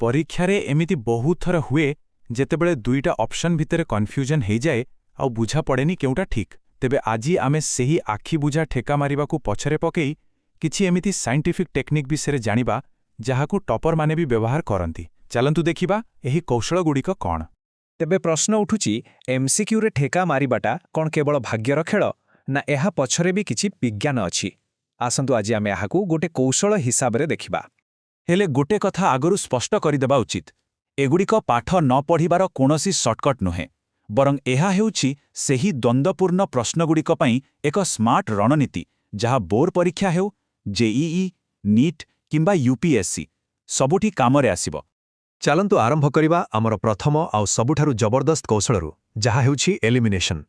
ପରୀକ୍ଷାରେ ଏମିତି ବହୁତ ଥର ହୁଏ ଯେତେବେଳେ ଦୁଇଟା ଅପସନ୍ ଭିତରେ କନଫ୍ୟୁଜନ୍ ହେଇଯାଏ ଆଉ ବୁଝା ପଡ଼େନି କେଉଁଟା ଠିକ୍। ତେବେ ଆଜି ଆମେ ସେହି ଆଖିବୁଝା ଠେକା ମାରିବାକୁ ପଛରେ ପକେଇ କିଛି ଏମିତି ସାଇଣ୍ଟିଫିକ୍ ଟେକ୍ନିକ୍ ବିଷୟରେ ଜାଣିବା ଯାହାକୁ ଟପରମାନେ ବି ବ୍ୟବହାର କରନ୍ତି। ଚାଲନ୍ତୁ ଦେଖିବା ଏହି କୌଶଳଗୁଡ଼ିକ କ'ଣ। ତେବେ ପ୍ରଶ୍ନ ଉଠୁଛି, ଏମ୍ସିକ୍ୟୁରେ ଠେକା ମାରିବାଟା କ'ଣ କେବଳ ଭାଗ୍ୟର ଖେଳ, ନା ଏହା ପଛରେ ବି କିଛି ବିଜ୍ଞାନ ଅଛି? ଆସନ୍ତୁ ଆଜି ଆମେ ଏହାକୁ ଗୋଟେ କୌଶଳ ହିସାବରେ ଦେଖିବା। ହେଲେ ଗୋଟେ କଥା ଆଗରୁ ସ୍ପଷ୍ଟ କରିଦେବା ଉଚିତ, ଏଗୁଡ଼ିକ ପାଠ ନ ପଢ଼ିବାର କୌଣସି ସର୍ଟକଟ୍ ନୁହେଁ, ବରଂ ଏହା ହେଉଛି ସେହି ଦ୍ୱନ୍ଦ୍ୱପୂର୍ଣ୍ଣ ପ୍ରଶ୍ନଗୁଡ଼ିକ ପାଇଁ ଏକ ସ୍ମାର୍ଟ ରଣନୀତି ଯାହା ବୋର୍ଡ ପରୀକ୍ଷା ହେଉ, ଜେଇଇ, ନିଟ୍ କିମ୍ବା ୟୁପିଏସସି ସବୁଠି କାମରେ ଆସିବ। ଚାଲନ୍ତୁ ଆରମ୍ଭ କରିବା ଆମର ପ୍ରଥମ ଆଉ ସବୁଠାରୁ ଜବରଦସ୍ତ କୌଶଳରୁ, ଯାହା ହେଉଛି ଏଲିମିନେସନ୍।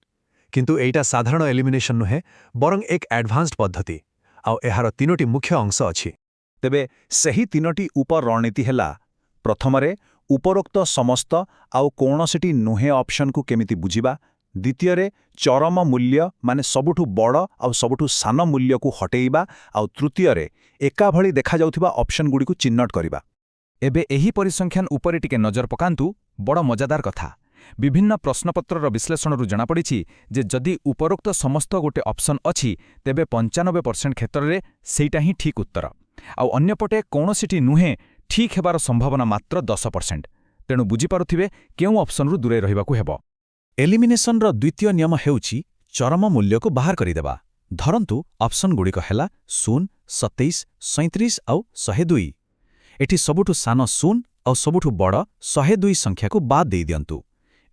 କିନ୍ତୁ ଏଇଟା ସାଧାରଣ ଏଲିମିନେସନ୍ ନୁହେଁ, ବରଂ ଏକ ଆଡଭାନ୍ସଡ ପଦ୍ଧତି, ଆଉ ଏହାର ତିନୋଟି ମୁଖ୍ୟ ଅଂଶ ଅଛି। ତେବେ ସେହି ତିନୋଟି ଉପରଣନୀତି ହେଲା, ପ୍ରଥମରେ ଉପରୋକ୍ତ ସମସ୍ତ ଆଉ କୌଣସିଟି ନୁହେଁ ଅପସନ୍କୁ କେମିତି ବୁଝିବା, ଦ୍ୱିତୀୟରେ ଚରମ ମୂଲ୍ୟ ମାନେ ସବୁଠୁ ବଡ଼ ଆଉ ସବୁଠୁ ସାନ ମୂଲ୍ୟକୁ ହଟେଇବା, ଆଉ ତୃତୀୟରେ ଏକାଭଳି ଦେଖାଯାଉଥିବା ଅପସନ୍ଗୁଡ଼ିକୁ ଚିହ୍ନଟ କରିବା। ଏବେ ଏହି ପରିସଂଖ୍ୟାନ ଉପରେ ଟିକେ ନଜର ପକାନ୍ତୁ। ବଡ଼ ମଜାଦାର କଥା, ବିଭିନ୍ନ ପ୍ରଶ୍ନପତ୍ରର ବିଶ୍ଳେଷଣରୁ ଜଣାପଡ଼ିଛି ଯେ ଯଦି ଉପରୋକ୍ତ ସମସ୍ତ ଗୋଟେ ଅପସନ୍ ଅଛି, ତେବେ 95% କ୍ଷେତ୍ରରେ ସେଇଟା ହିଁ ଠିକ୍ ଉତ୍ତର, ଆଉ ଅନ୍ୟପଟେ କୌଣସିଟି ନୁହେଁ ଠିକ୍ ହେବାର ସମ୍ଭାବନା ମାତ୍ର 10%। ତେଣୁ ବୁଝିପାରୁଥିବେ କେଉଁ ଅପସନ୍ରୁ ଦୂରେଇ ରହିବାକୁ ହେବ। ଏଲିମିନେସନ୍ର ଦ୍ୱିତୀୟ ନିୟମ ହେଉଛି ଚରମ ମୂଲ୍ୟକୁ ବାହାର କରିଦେବା। ଧରନ୍ତୁ ଅପସନ୍ଗୁଡ଼ିକ ହେଲା 0, 27, 37 ଆଉ 102। ଏଠି ସବୁଠୁ ସାନ 0 ଆଉ ସବୁଠୁ ବଡ଼ 102 ସଂଖ୍ୟାକୁ ବାଦ୍ ଦେଇଦିଅନ୍ତୁ।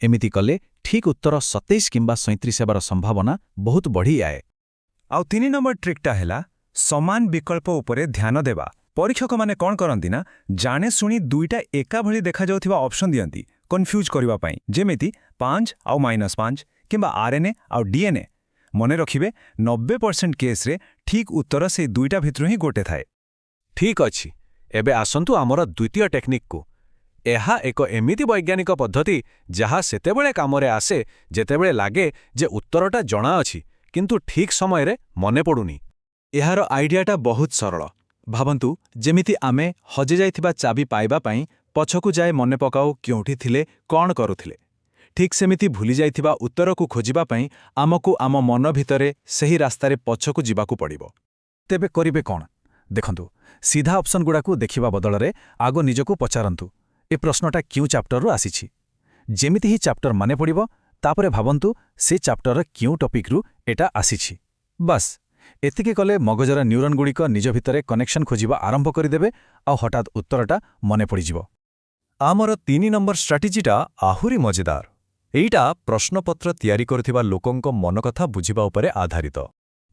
ଏମିତି କଲେ ଠିକ୍ ଉତ୍ତର 27 କିମ୍ବା 37 ହେବାର ସମ୍ଭାବନା ବହୁତ ବଢ଼ିଯାଏ। ଆଉ 3 ନମ୍ବର ଟ୍ରିକ୍ଟା ହେଲା ସମାନ ବିକଳ୍ପ ଉପରେ ଧ୍ୟାନ ଦେବା। ପରୀକ୍ଷକମାନେ କ'ଣ କରନ୍ତି ନା, ଜାଣେ ଶୁଣି ଦୁଇଟା ଏକାଭଳି ଦେଖାଯାଉଥିବା ଅପସନ୍ ଦିଅନ୍ତି କନଫ୍ୟୁଜ୍ କରିବା ପାଇଁ, ଯେମିତି 5 ଆଉ -5 କିମ୍ବା ଆର୍ଏନ୍ଏ ଆଉ ଡିଏନ୍ଏ। ମନେ ରଖିବେ, 90% କେସ୍ରେ ଠିକ୍ ଉତ୍ତର ସେଇ ଦୁଇଟା ଭିତରୁ ହିଁ ଗୋଟେ ଥାଏ। ଠିକ୍ ଅଛି, ଏବେ ଆସନ୍ତୁ ଆମର ଦ୍ୱିତୀୟ ଟେକ୍ନିକ୍କୁ। ଏହା ଏକ ଏମିତି ବୈଜ୍ଞାନିକ ପଦ୍ଧତି ଯାହା ସେତେବେଳେ କାମରେ ଆସେ ଯେତେବେଳେ ଲାଗେ ଯେ ଉତ୍ତରଟା ଜଣାଅଛି କିନ୍ତୁ ଠିକ୍ ସମୟରେ ମନେ ପଡ଼ୁନି। ଏହାର ଆଇଡିଆଟା ବହୁତ ସରଳ। ଭାବନ୍ତୁ ଯେମିତି ଆମେ ହଜିଯାଇଥିବା ଚାବି ପାଇବା ପାଇଁ ପଛକୁ ଯାଇ ମନେ ପକାଉ କେଉଁଠି ଥିଲେ, କ'ଣ କରୁଥିଲେ। ଠିକ୍ ସେମିତି ଭୁଲିଯାଇଥିବା ଉତ୍ତରକୁ ଖୋଜିବା ପାଇଁ ଆମକୁ ଆମ ମନ ଭିତରେ ସେହି ରାସ୍ତାରେ ପଛକୁ ଯିବାକୁ ପଡ଼ିବ। ତେବେ କରିବେ କ'ଣ? ଦେଖନ୍ତୁ, ସିଧା ଅପସନ୍ଗୁଡ଼ାକୁ ଦେଖିବା ବଦଳରେ ଆଗ ନିଜକୁ ପଚାରନ୍ତୁ, ଏ ପ୍ରଶ୍ନଟା କେଉଁ ଚାପ୍ଟରରୁ ଆସିଛି। ଯେମିତି ହିଁ ଚାପ୍ଟର ମନେ ପଡ଼ିବ, ତାପରେ ଭାବନ୍ତୁ ସେ ଚାପ୍ଟରର କେଉଁ ଟପିକ୍ରୁ ଏଟା ଆସିଛି। ବାସ୍, ଏତିକି କଲେ ମଗଜର ନ୍ୟୁରନ୍ଗୁଡ଼ିକ ନିଜ ଭିତରେ କନେକ୍ସନ୍ ଖୋଜିବା ଆରମ୍ଭ କରିଦେବେ ଆଉ ହଠାତ୍ ଉତ୍ତରଟା ମନେ ପଡ଼ିଯିବ। ଆମର 3 ନମ୍ବର ଷ୍ଟ୍ରାଟେଜିଟା ଆହୁରି ମଜାଦାର। ଏଇଟା ପ୍ରଶ୍ନପତ୍ର ତିଆରି କରୁଥିବା ଲୋକଙ୍କ ମନକଥା ବୁଝିବା ଉପରେ ଆଧାରିତ।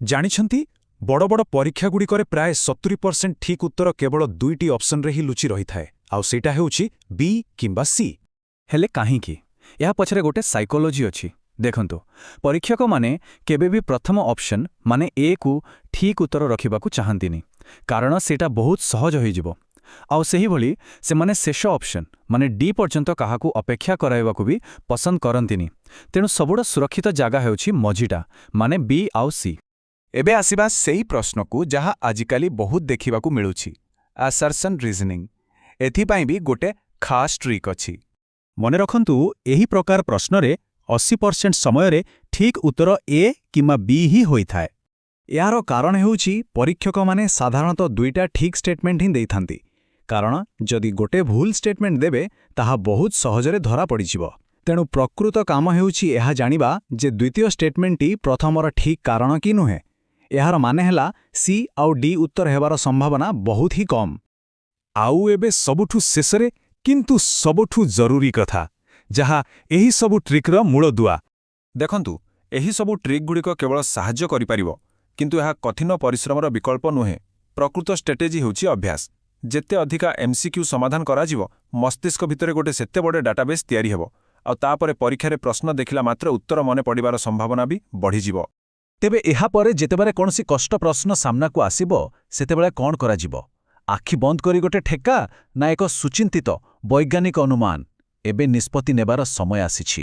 ଜାଣିଛନ୍ତି, ବଡ଼ ବଡ଼ ପରୀକ୍ଷାଗୁଡ଼ିକରେ ପ୍ରାୟ 70% ଠିକ୍ ଉତ୍ତର କେବଳ 2ଟି ଅପସନ୍ରେ ହିଁ ଲୁଚି ରହିଥାଏ, ଆଉ ସେଇଟା ହେଉଛି ବି କିମ୍ବା ସି। ହେଲେ କାହିଁକି? ଏହା ପଛରେ ଗୋଟେ ସାଇକୋଲୋଜି ଅଛି। ଦେଖନ୍ତୁ, ପରୀକ୍ଷକମାନେ କେବେ ବି ପ୍ରଥମ ଅପସନ୍ ମାନେ ଏକୁ ଠିକ୍ ଉତ୍ତର ରଖିବାକୁ ଚାହାନ୍ତିନି, କାରଣ ସେଇଟା ବହୁତ ସହଜ ହୋଇଯିବ। ଆଉ ସେହିଭଳି ସେମାନେ ଶେଷ ଅପସନ୍ ମାନେ ଡି ପର୍ଯ୍ୟନ୍ତ କାହାକୁ ଅପେକ୍ଷା କରାଇବାକୁ ବି ପସନ୍ଦ କରନ୍ତିନି। ତେଣୁ ସବୁଠୁ ସୁରକ୍ଷିତ ଜାଗା ହେଉଛି ମଝିଟା, ମାନେ ବି ଆଉ ସି। ଏବେ ଆସିବା ସେହି ପ୍ରଶ୍ନକୁ ଯାହା ଆଜିକାଲି ବହୁତ ଦେଖିବାକୁ ମିଳୁଛି, ଆସର୍ସନ୍ ରିଜନିଂ। ଏଥିପାଇଁ ବି ଗୋଟେ ଖାସ୍ ଟ୍ରିକ୍ ଅଛି। ମନେ ରଖନ୍ତୁ, ଏହି ପ୍ରକାର ପ୍ରଶ୍ନରେ 80% ସମୟରେ ଠିକ୍ ଉତ୍ତର ଏ କିମ୍ବା ବି ହିଁ ହୋଇଥାଏ। ଏହାର କାରଣ ହେଉଛି ପରୀକ୍ଷକମାନେ ସାଧାରଣତଃ 2ଟା ଠିକ୍ ଷ୍ଟେଟମେଣ୍ଟ ହିଁ ଦେଇଥାନ୍ତି, କାରଣ ଯଦି ଗୋଟେ ଭୁଲ ଷ୍ଟେଟମେଣ୍ଟ ଦେବେ ତାହା ବହୁତ ସହଜରେ ଧରାପଡ଼ିଯିବ। ତେଣୁ ପ୍ରକୃତ କାମ ହେଉଛି ଏହା ଜାଣିବା ଯେ ଦ୍ୱିତୀୟ ଷ୍ଟେଟମେଣ୍ଟଟି ପ୍ରଥମର ଠିକ୍ କାରଣ କି ନୁହେଁ। ଏହାର ମାନେ ହେଲା ସି ଆଉ ଡି ଉତ୍ତର ହେବାର ସମ୍ଭାବନା ବହୁତ ହିଁ କମ୍। ଆଉ ଏବେ ସବୁଠୁ ଶେଷରେ କିନ୍ତୁ ସବୁଠୁ ଜରୁରୀ କଥା, ଯାହା ଏହି ସବୁ ଟ୍ରିକ୍ର ମୂଳଦୁଆ। ଦେଖନ୍ତୁ, ଏହି ସବୁ ଟ୍ରିକ୍ଗୁଡ଼ିକ କେବଳ ସାହାଯ୍ୟ କରିପାରିବ, କିନ୍ତୁ ଏହା କଠିନ ପରିଶ୍ରମର ବିକଳ୍ପ ନୁହେଁ। ପ୍ରକୃତ ଷ୍ଟ୍ରାଟେଜି ହେଉଛି ଅଭ୍ୟାସ। ଯେତେ ଅଧିକା ଏମ୍ସିକ୍ୟୁ ସମାଧାନ କରାଯିବ, ମସ୍ତିଷ୍କ ଭିତରେ ଗୋଟେ ସେତେ ବଡ଼ ଡାଟାବେସ୍ ତିଆରି ହେବ, ଆଉ ତାପରେ ପରୀକ୍ଷାରେ ପ୍ରଶ୍ନ ଦେଖିଲା ମାତ୍ର ଉତ୍ତର ମନେ ପଡ଼ିବାର ସମ୍ଭାବନା ବି ବଢ଼ିଯିବ। ତେବେ ଏହାପରେ ଯେତେବେଳେ କୌଣସି କଷ୍ଟ ପ୍ରଶ୍ନ ସାମ୍ନାକୁ ଆସିବ, ସେତେବେଳେ କ'ଣ କରାଯିବ? ଆଖି ବନ୍ଦ କରି ଗୋଟେ ଠେକା, ନା ଏକ ସୁଚିନ୍ତିତ ବୈଜ୍ଞାନିକ ଅନୁମାନ? ଏବେ ନିଷ୍ପତ୍ତି ନେବାର ସମୟ ଆସିଛି।